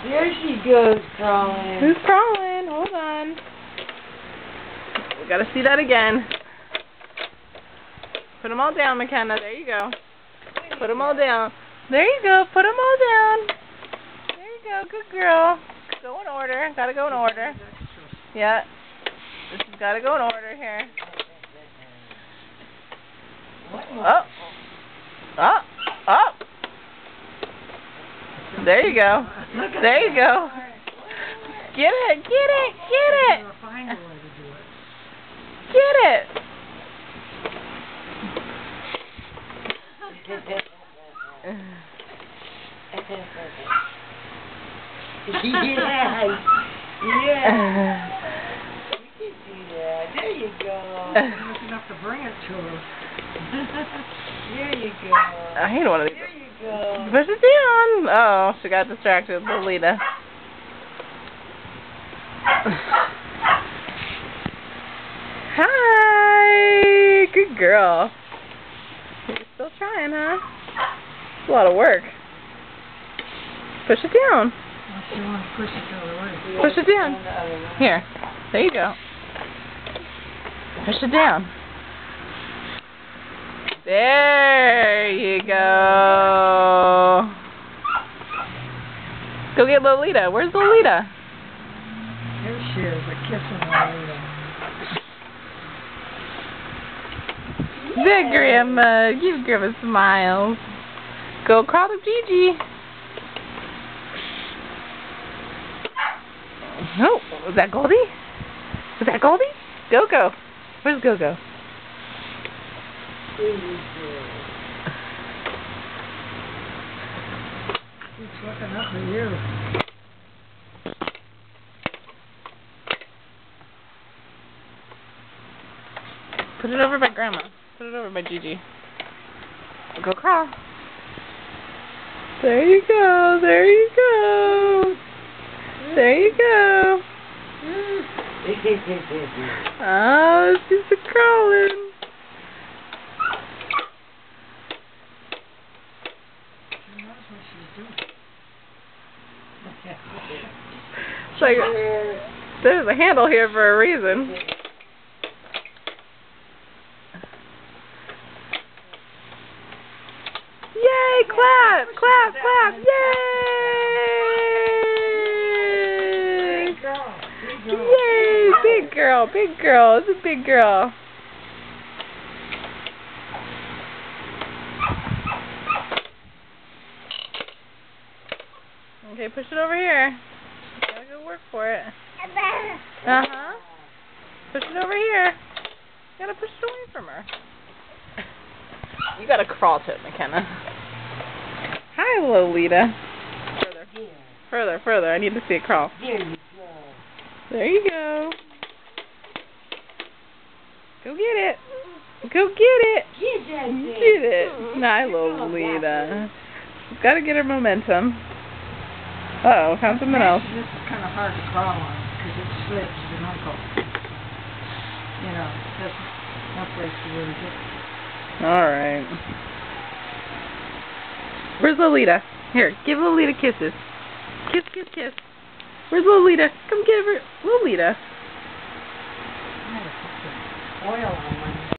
There she goes crawling. Who's crawling? Hold on. We gotta see that again. Put them all down, McKenna. There you go. Put them all down. There you go. Put them all down. There you go. Good girl. Go in order. Gotta go in order. Yeah. This has gotta go in order here. Up. Up. Up. There you go. There you go. Get it. Get it. Get it. Get it. Yes. Yes. You can do that. There you go. That's enough to bring it to her. There you go. I hate one of these. There you go. Push it down. Oh, she got distracted. Lolita. Hi. Good girl. You're still trying, huh? It's a lot of work. Push it down. She wants to push it the other way. Push it down. Here. There you go. Push it down. There you go. Go get Lolita. Where's Lolita? Here she is, a kissing Lolita. Good Grandma. Give Grandma smiles. Go crawl to Gigi. Oh, was that Goldie? Was that Goldie? Go-Go. Where's Go-Go? She's looking up at you. Put it over by Grandma. Put it over by Gigi. Go crawl. There you go. There you go. There you go. Oh, she's a crawling. She knows what she's doing. It's like, there's a handle here for a reason. Yay! Clap! Clap! Clap! Yay! Yay! Big girl! Big girl! It's a big girl. Okay, push it over here. Gotta go work for it. Uh-huh. Push it over here. Gotta push it away from her. You gotta crawl to it, McKenna. Hi, Lolita. Further. Further, further. I need to see it crawl. There you go. There you go. Go get it. Go get it. Get that thing. Get it. Hi, Lolita. Gotta get her momentum. Uh-oh, found something else. This is kind of hard to crawl on because it slips and uncle. You know, that's no place to really get. Alright. Where's Lolita? Here, give Lolita kisses. Kiss, kiss, kiss. Where's Lolita? Come give her Lolita. I had to put some oil on